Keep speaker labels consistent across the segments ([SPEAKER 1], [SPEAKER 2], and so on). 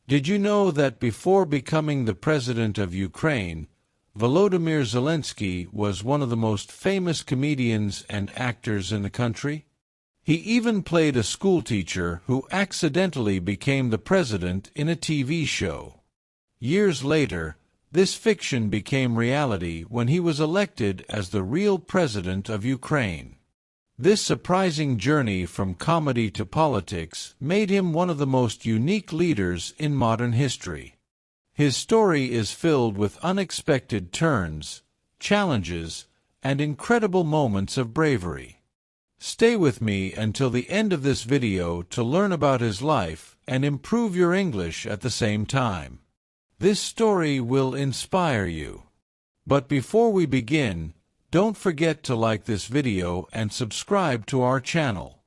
[SPEAKER 1] Did you know that before becoming the president of Ukraine, Volodymyr Zelensky was one of the most famous comedians and actors in the country? He even played a schoolteacher who accidentally became the president in a TV show. Years later, this fiction became reality when he was elected as the real president of Ukraine. This surprising journey from comedy to politics made him one of the most unique leaders in modern history. His story is filled with unexpected turns, challenges, and incredible moments of bravery. Stay with me until the end of this video to learn about his life and improve your English at the same time. This story will inspire you. But before we begin, don't forget to like this video and subscribe to our channel.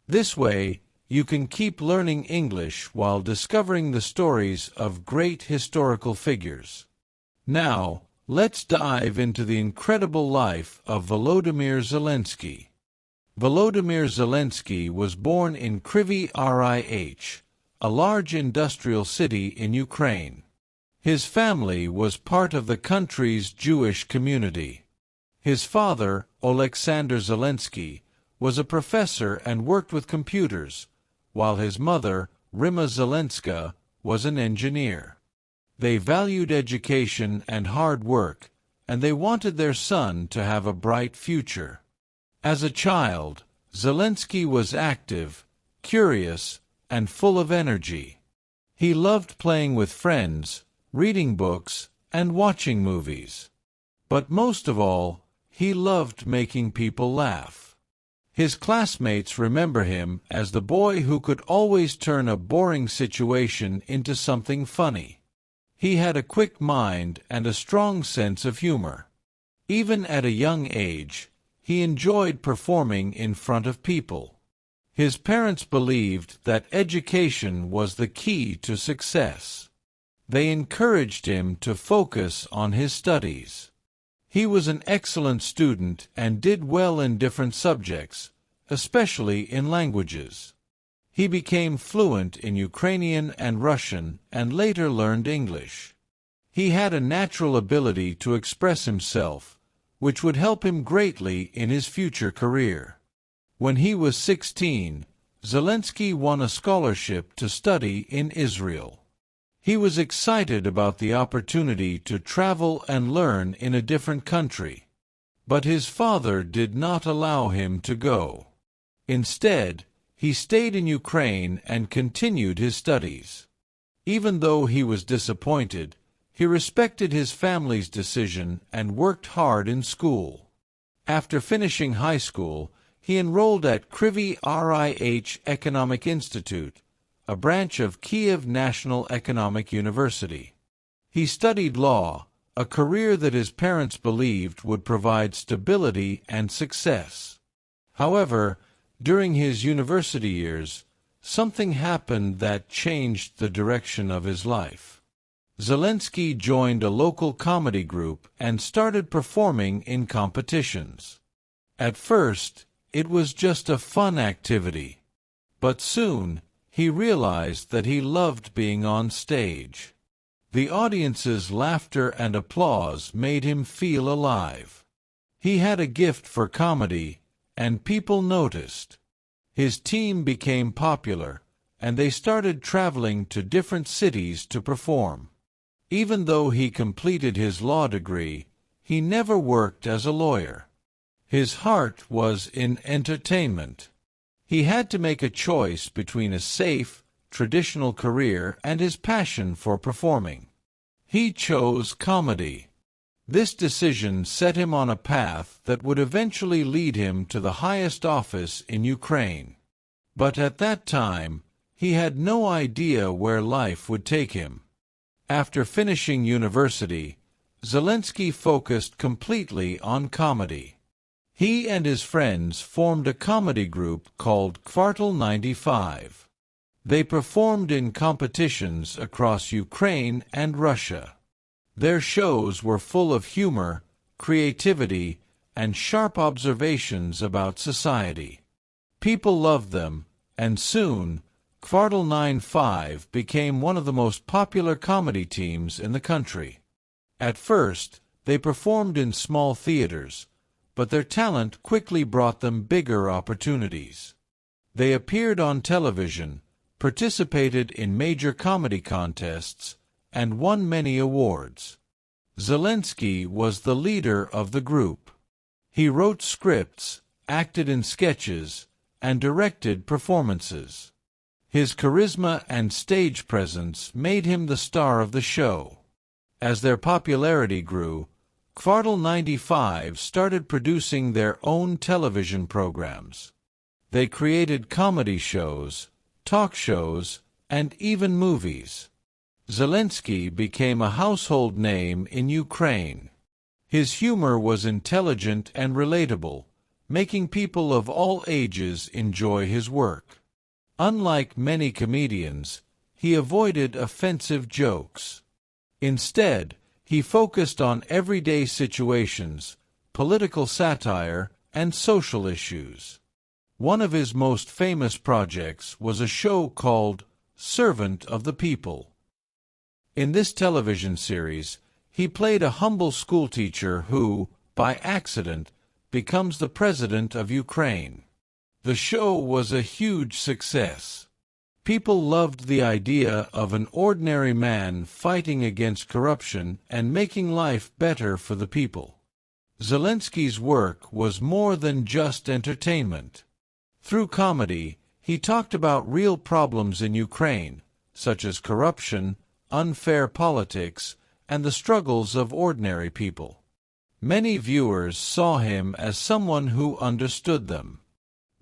[SPEAKER 1] This way, you can keep learning English while discovering the stories of great historical figures. Now, let's dive into the incredible life of Volodymyr Zelensky. Volodymyr Zelensky was born in Kryvyi Rih, a large industrial city in Ukraine. His family was part of the country's Jewish community. His father, Oleksandr Zelensky, was a professor and worked with computers, while his mother, Rima Zelenska, was an engineer. They valued education and hard work, and they wanted their son to have a bright future. As a child, Zelensky was active, curious, and full of energy. He loved playing with friends, reading books, and watching movies. But most of all, he loved making people laugh. His classmates remember him as the boy who could always turn a boring situation into something funny. He had a quick mind and a strong sense of humor. Even at a young age, he enjoyed performing in front of people. His parents believed that education was the key to success. They encouraged him to focus on his studies. He was an excellent student and did well in different subjects, especially in languages. He became fluent in Ukrainian and Russian and later learned English. He had a natural ability to express himself, which would help him greatly in his future career. When he was 16, Zelensky won a scholarship to study in Israel. He was excited about the opportunity to travel and learn in a different country. But his father did not allow him to go. Instead, he stayed in Ukraine and continued his studies. Even though he was disappointed, he respected his family's decision and worked hard in school. After finishing high school, he enrolled at Kryvyi Rih Economic Institute, a branch of Kiev National Economic University. He studied law, a career that his parents believed would provide stability and success. However, during his university years, something happened that changed the direction of his life. Zelensky joined a local comedy group and started performing in competitions. At first, it was just a fun activity, but soon, he realized that he loved being on stage. The audience's laughter and applause made him feel alive. He had a gift for comedy, and people noticed. His team became popular, and they started traveling to different cities to perform. Even though he completed his law degree, he never worked as a lawyer. His heart was in entertainment. He had to make a choice between a safe, traditional career and his passion for performing. He chose comedy. This decision set him on a path that would eventually lead him to the highest office in Ukraine. But at that time, he had no idea where life would take him. After finishing university, Zelensky focused completely on comedy. He and his friends formed a comedy group called Kvartal 95. They performed in competitions across Ukraine and Russia. Their shows were full of humor, creativity, and sharp observations about society. People loved them, and soon, Kvartal 95 became one of the most popular comedy teams in the country. At first, they performed in small theaters, but their talent quickly brought them bigger opportunities. They appeared on television, participated in major comedy contests, and won many awards. Zelensky was the leader of the group. He wrote scripts, acted in sketches, and directed performances. His charisma and stage presence made him the star of the show. As their popularity grew, Kvartal 95 started producing their own television programs. They created comedy shows, talk shows, and even movies. Zelensky became a household name in Ukraine. His humor was intelligent and relatable, making people of all ages enjoy his work. Unlike many comedians, he avoided offensive jokes. Instead, he focused on everyday situations, political satire, and social issues. One of his most famous projects was a show called Servant of the People. In this television series, he played a humble schoolteacher who, by accident, becomes the president of Ukraine. The show was a huge success. People loved the idea of an ordinary man fighting against corruption and making life better for the people. Zelensky's work was more than just entertainment. Through comedy, he talked about real problems in Ukraine, such as corruption, unfair politics, and the struggles of ordinary people. Many viewers saw him as someone who understood them.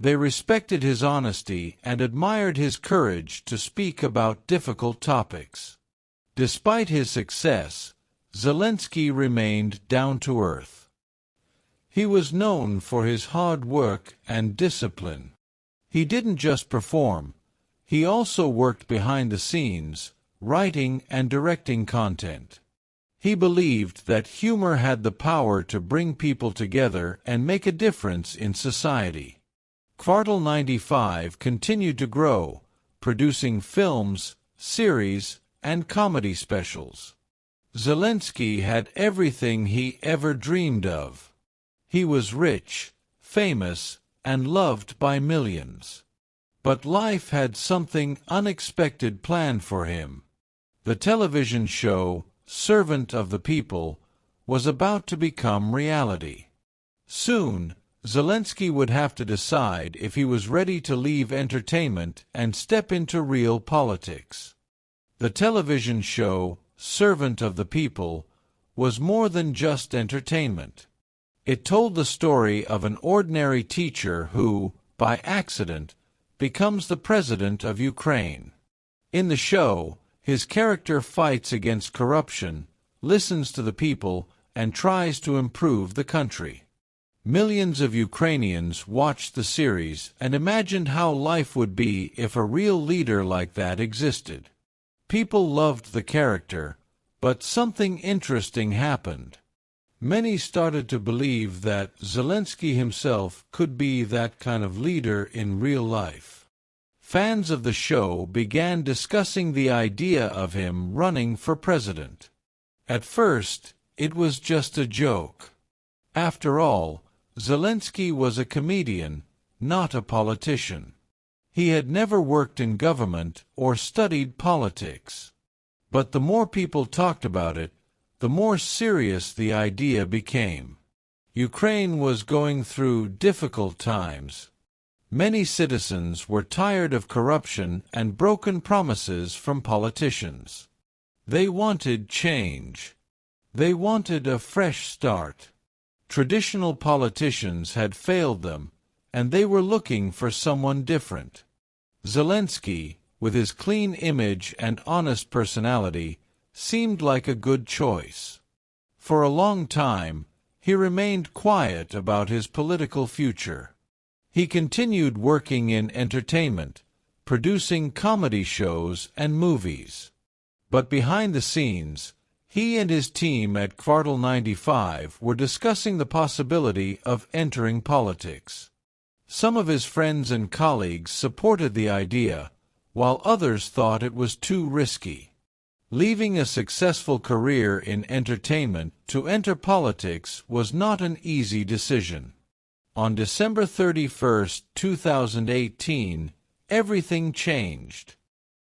[SPEAKER 1] They respected his honesty and admired his courage to speak about difficult topics. Despite his success, Zelensky remained down to earth. He was known for his hard work and discipline. He didn't just perform, he also worked behind the scenes, writing and directing content. He believed that humor had the power to bring people together and make a difference in society. Kvartal 95 continued to grow, producing films, series, and comedy specials. Zelensky had everything he ever dreamed of. He was rich, famous, and loved by millions. But life had something unexpected planned for him. The television show, Servant of the People, was about to become reality. Soon, Zelensky would have to decide if he was ready to leave entertainment and step into real politics. The television show, Servant of the People, was more than just entertainment. It told the story of an ordinary teacher who, by accident, becomes the president of Ukraine. In the show, his character fights against corruption, listens to the people, and tries to improve the country. Millions of Ukrainians watched the series and imagined how life would be if a real leader like that existed. People loved the character, but something interesting happened. Many started to believe that Zelensky himself could be that kind of leader in real life. Fans of the show began discussing the idea of him running for president. At first, it was just a joke. After all, Zelensky was a comedian, not a politician. He had never worked in government or studied politics. But the more people talked about it, the more serious the idea became. Ukraine was going through difficult times. Many citizens were tired of corruption and broken promises from politicians. They wanted change. They wanted a fresh start. Traditional politicians had failed them, and they were looking for someone different. Zelensky, with his clean image and honest personality, seemed like a good choice. For a long time, he remained quiet about his political future. He continued working in entertainment, producing comedy shows and movies. But behind the scenes, he and his team at Kvartal 95 were discussing the possibility of entering politics. Some of his friends and colleagues supported the idea, while others thought it was too risky. Leaving a successful career in entertainment to enter politics was not an easy decision. On December 31, 2018, everything changed.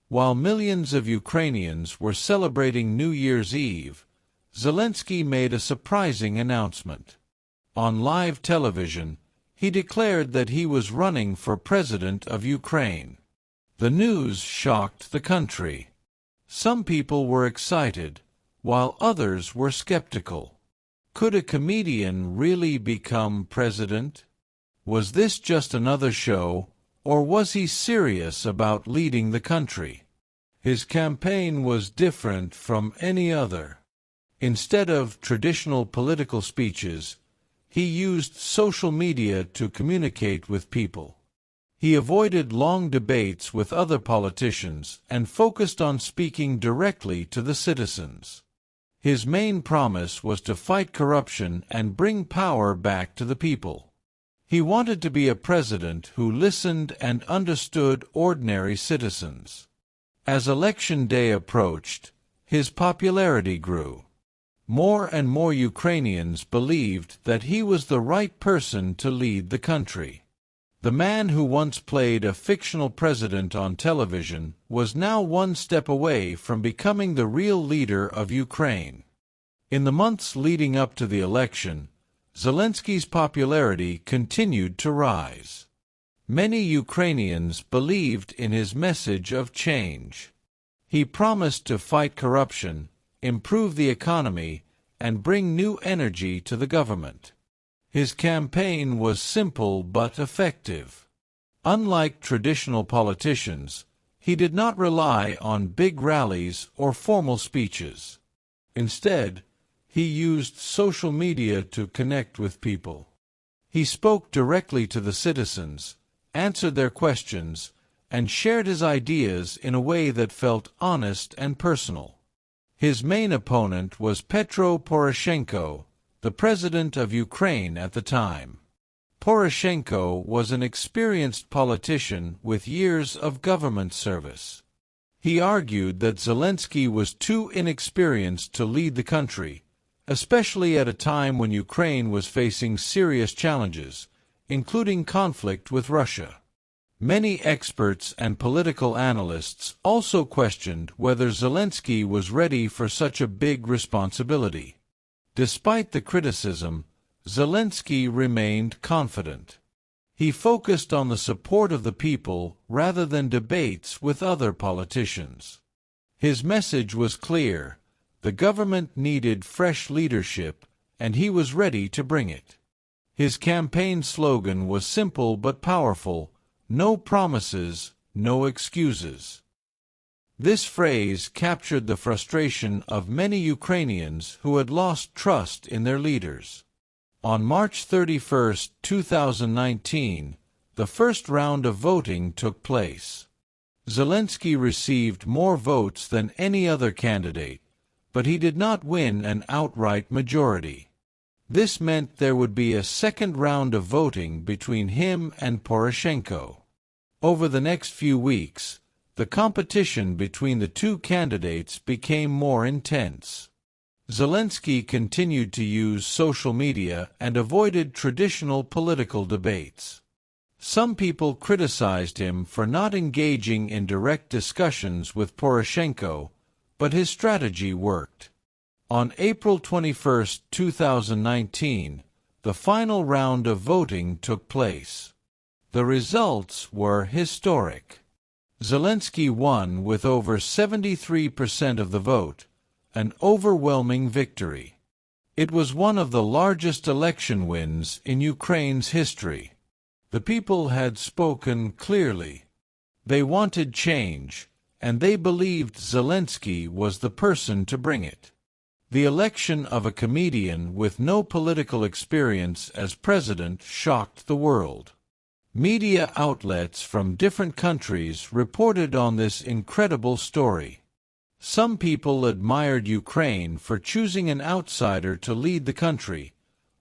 [SPEAKER 1] While millions of Ukrainians were celebrating New Year's Eve, Zelensky made a surprising announcement. On live television, he declared that he was running for president of Ukraine. The news shocked the country. Some people were excited, while others were skeptical. Could a comedian really become president? Was this just another show, or was he serious about leading the country? His campaign was different from any other. Instead of traditional political speeches, he used social media to communicate with people. He avoided long debates with other politicians and focused on speaking directly to the citizens. His main promise was to fight corruption and bring power back to the people. He wanted to be a president who listened and understood ordinary citizens. As election day approached, his popularity grew. More and more Ukrainians believed that he was the right person to lead the country. The man who once played a fictional president on television was now one step away from becoming the real leader of Ukraine. In the months leading up to the election, Zelensky's popularity continued to rise. Many Ukrainians believed in his message of change. He promised to fight corruption, improve the economy, and bring new energy to the government. His campaign was simple but effective. Unlike traditional politicians, he did not rely on big rallies or formal speeches. Instead, he used social media to connect with people. He spoke directly to the citizens, answered their questions, and shared his ideas in a way that felt honest and personal. His main opponent was Petro Poroshenko, the president of Ukraine at the time. Poroshenko was an experienced politician with years of government service. He argued that Zelensky was too inexperienced to lead the country, especially at a time when Ukraine was facing serious challenges, including conflict with Russia. Many experts and political analysts also questioned whether Zelensky was ready for such a big responsibility. Despite the criticism, Zelensky remained confident. He focused on the support of the people rather than debates with other politicians. His message was clear: the government needed fresh leadership, and he was ready to bring it. His campaign slogan was simple but powerful: no promises, no excuses. This phrase captured the frustration of many Ukrainians who had lost trust in their leaders. On March 31, 2019, the first round of voting took place. Zelensky received more votes than any other candidate, but he did not win an outright majority. This meant there would be a second round of voting between him and Poroshenko. Over the next few weeks, the competition between the two candidates became more intense. Zelensky continued to use social media and avoided traditional political debates. Some people criticized him for not engaging in direct discussions with Poroshenko, but his strategy worked. On April 21, 2019, the final round of voting took place. The results were historic. Zelensky won with over 73% of the vote, an overwhelming victory. It was one of the largest election wins in Ukraine's history. The people had spoken clearly. They wanted change, and they believed Zelensky was the person to bring it. The election of a comedian with no political experience as president shocked the world. Media outlets from different countries reported on this incredible story. Some people admired Ukraine for choosing an outsider to lead the country,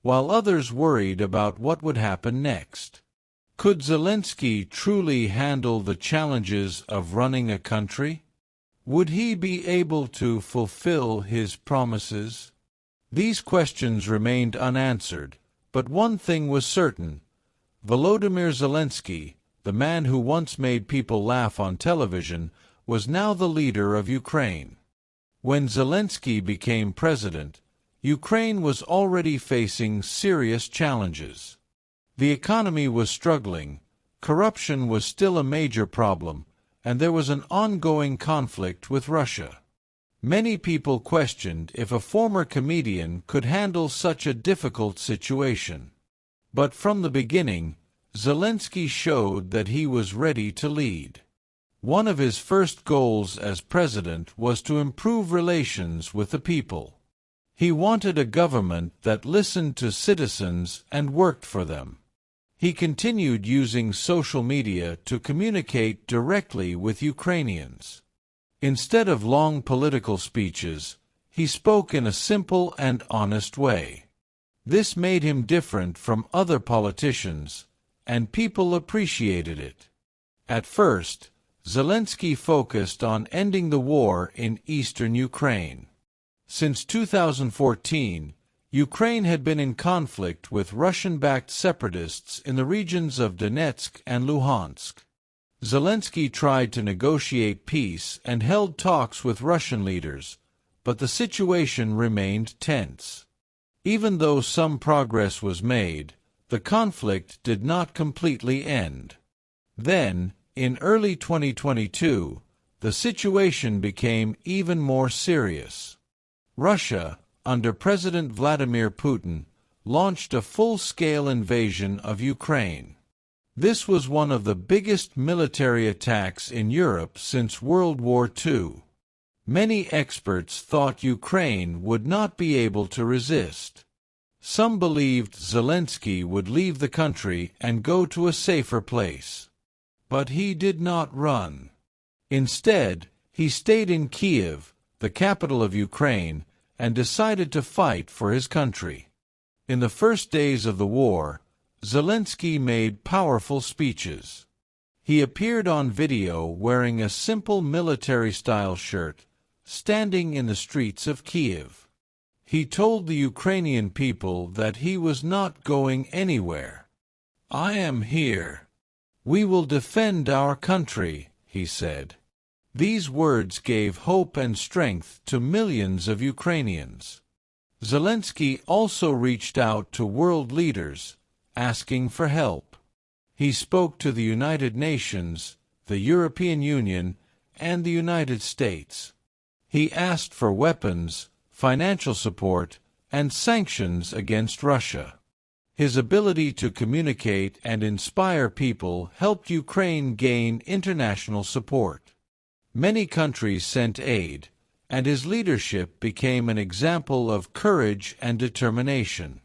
[SPEAKER 1] while others worried about what would happen next. Could Zelensky truly handle the challenges of running a country? Would he be able to fulfill his promises? These questions remained unanswered, but one thing was certain. Volodymyr Zelensky, the man who once made people laugh on television, was now the leader of Ukraine. When Zelensky became president, Ukraine was already facing serious challenges. The economy was struggling, corruption was still a major problem, and there was an ongoing conflict with Russia. Many people questioned if a former comedian could handle such a difficult situation. But from the beginning, Zelensky showed that he was ready to lead. One of his first goals as president was to improve relations with the people. He wanted a government that listened to citizens and worked for them. He continued using social media to communicate directly with Ukrainians. Instead of long political speeches, he spoke in a simple and honest way. This made him different from other politicians, and people appreciated it. At first, Zelensky focused on ending the war in eastern Ukraine. Since 2014, Ukraine had been in conflict with Russian-backed separatists in the regions of Donetsk and Luhansk. Zelensky tried to negotiate peace and held talks with Russian leaders, but the situation remained tense. Even though some progress was made, the conflict did not completely end. Then, in early 2022, the situation became even more serious. Russia, under President Vladimir Putin, launched a full-scale invasion of Ukraine. This was one of the biggest military attacks in Europe since World War II. Many experts thought Ukraine would not be able to resist. Some believed Zelensky would leave the country and go to a safer place. But he did not run. Instead, he stayed in Kiev, the capital of Ukraine, and decided to fight for his country. In the first days of the war, Zelensky made powerful speeches. He appeared on video wearing a simple military-style shirt, standing in the streets of Kiev. He told the Ukrainian people that he was not going anywhere. "I am here. We will defend our country," he said. These words gave hope and strength to millions of Ukrainians. Zelensky also reached out to world leaders, asking for help. He spoke to the United Nations, the European Union, and the United States. He asked for weapons, financial support, and sanctions against Russia. His ability to communicate and inspire people helped Ukraine gain international support. Many countries sent aid, and his leadership became an example of courage and determination.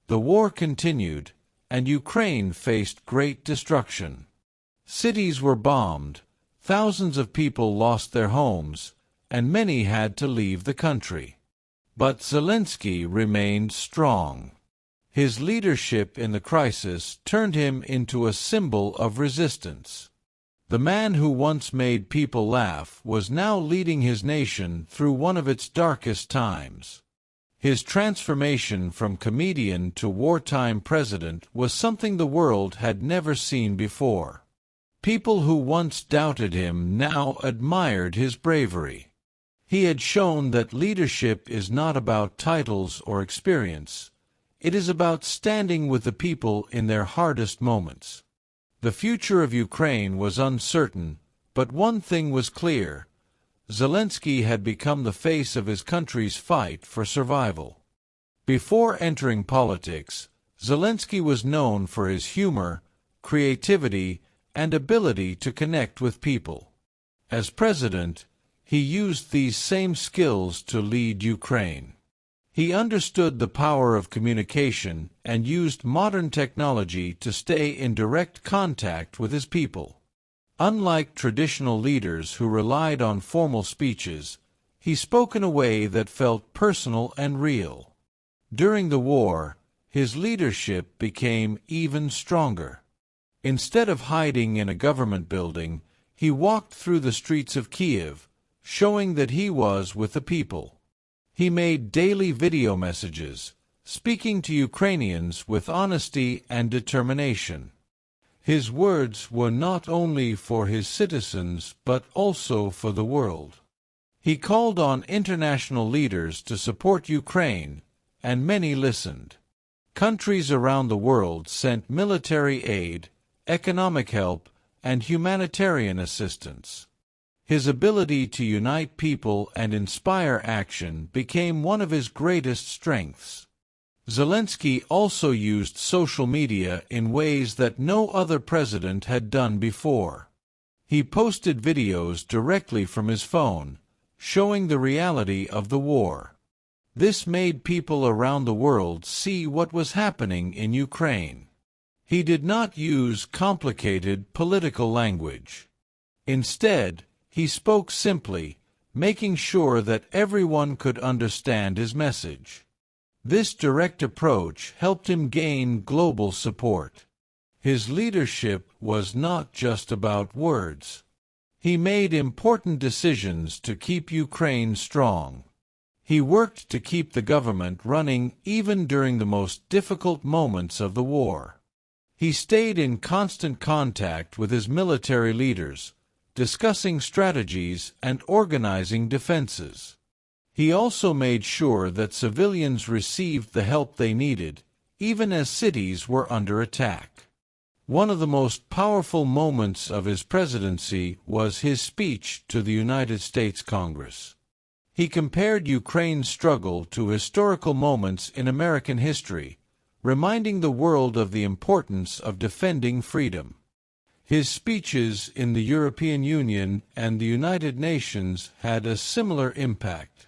[SPEAKER 1] The war continued, and Ukraine faced great destruction. Cities were bombed, thousands of people lost their homes, and many had to leave the country. But Zelensky remained strong. His leadership in the crisis turned him into a symbol of resistance. The man who once made people laugh was now leading his nation through one of its darkest times. His transformation from comedian to wartime president was something the world had never seen before. People who once doubted him now admired his bravery. He had shown that leadership is not about titles or experience. It is about standing with the people in their hardest moments. The future of Ukraine was uncertain, but one thing was clear. Zelensky had become the face of his country's fight for survival. Before entering politics, Zelensky was known for his humor, creativity, and ability to connect with people. As president, he used these same skills to lead Ukraine. He understood the power of communication and used modern technology to stay in direct contact with his people. Unlike traditional leaders who relied on formal speeches, he spoke in a way that felt personal and real. During the war, his leadership became even stronger. Instead of hiding in a government building, he walked through the streets of Kiev, showing that he was with the people. He made daily video messages, speaking to Ukrainians with honesty and determination. His words were not only for his citizens but also for the world. He called on international leaders to support Ukraine, and many listened. Countries around the world sent military aid, economic help, and humanitarian assistance. His ability to unite people and inspire action became one of his greatest strengths. Zelensky also used social media in ways that no other president had done before. He posted videos directly from his phone, showing the reality of the war. This made people around the world see what was happening in Ukraine. He did not use complicated political language. Instead, he spoke simply, making sure that everyone could understand his message. This direct approach helped him gain global support. His leadership was not just about words. He made important decisions to keep Ukraine strong. He worked to keep the government running even during the most difficult moments of the war. He stayed in constant contact with his military leaders, discussing strategies and organizing defenses. He also made sure that civilians received the help they needed, even as cities were under attack. One of the most powerful moments of his presidency was his speech to the United States Congress. He compared Ukraine's struggle to historical moments in American history, reminding the world of the importance of defending freedom. His speeches in the European Union and the United Nations had a similar impact.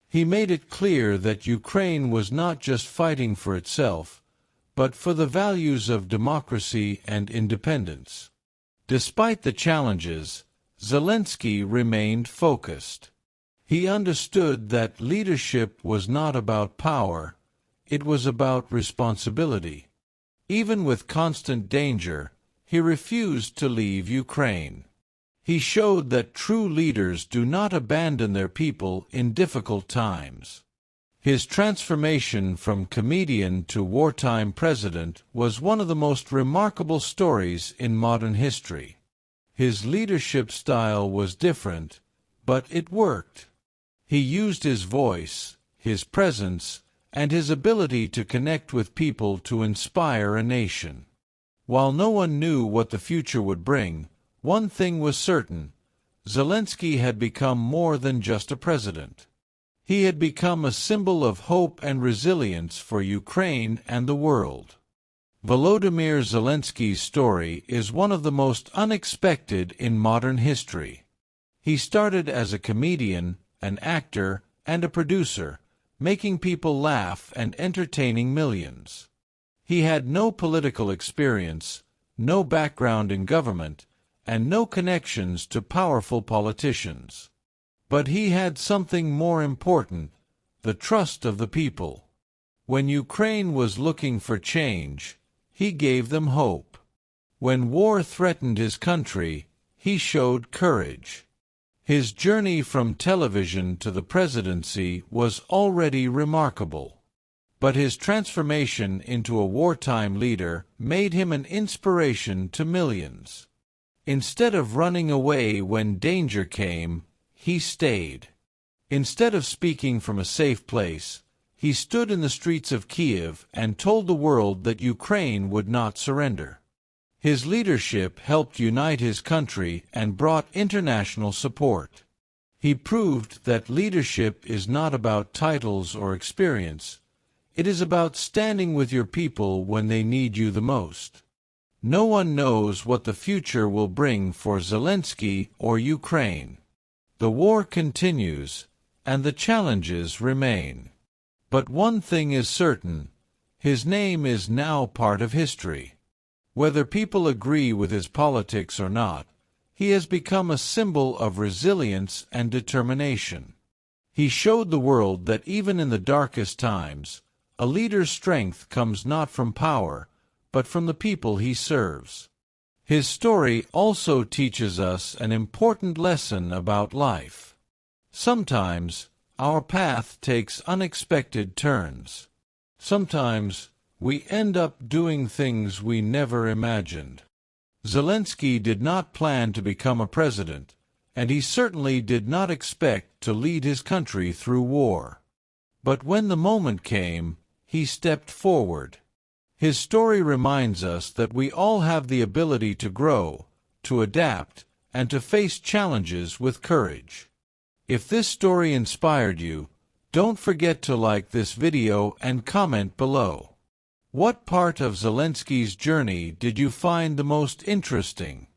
[SPEAKER 1] He made it clear that Ukraine was not just fighting for itself, but for the values of democracy and independence. Despite the challenges, Zelensky remained focused. He understood that leadership was not about power, it was about responsibility. Even with constant danger, he refused to leave Ukraine. He showed that true leaders do not abandon their people in difficult times. His transformation from comedian to wartime president was one of the most remarkable stories in modern history. His leadership style was different, but it worked. He used his voice, his presence, and his ability to connect with people to inspire a nation. While no one knew what the future would bring, one thing was certain: Zelensky had become more than just a president. He had become a symbol of hope and resilience for Ukraine and the world. Volodymyr Zelensky's story is one of the most unexpected in modern history. He started as a comedian, an actor, and a producer, making people laugh and entertaining millions. He had no political experience, no background in government, and no connections to powerful politicians. But he had something more important: the trust of the people. When Ukraine was looking for change, he gave them hope. When war threatened his country, he showed courage. His journey from television to the presidency was already remarkable. But his transformation into a wartime leader made him an inspiration to millions. Instead of running away when danger came, he stayed. Instead of speaking from a safe place, he stood in the streets of Kiev and told the world that Ukraine would not surrender. His leadership helped unite his country and brought international support. He proved that leadership is not about titles or experience. It is about standing with your people when they need you the most. No one knows what the future will bring for Zelensky or Ukraine. The war continues, and the challenges remain. But one thing is certain: his name is now part of history. Whether people agree with his politics or not, he has become a symbol of resilience and determination. He showed the world that even in the darkest times, a leader's strength comes not from power, but from the people he serves. His story also teaches us an important lesson about life. Sometimes our path takes unexpected turns. Sometimes we end up doing things we never imagined. Zelensky did not plan to become a president, and he certainly did not expect to lead his country through war. But when the moment came, he stepped forward. His story reminds us that we all have the ability to grow, to adapt, and to face challenges with courage. If this story inspired you, don't forget to like this video and comment below. What part of Zelensky's journey did you find the most interesting?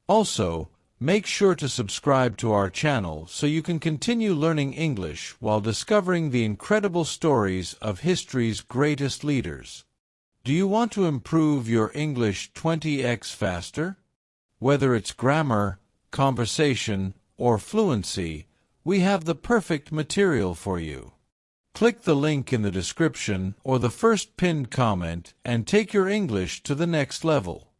[SPEAKER 1] Also, make sure to subscribe to our channel so you can continue learning English while discovering the incredible stories of history's greatest leaders. Do you want to improve your English 20x faster? Whether it's grammar, conversation, or fluency, we have the perfect material for you. Click the link in the description or the first pinned comment and take your English to the next level.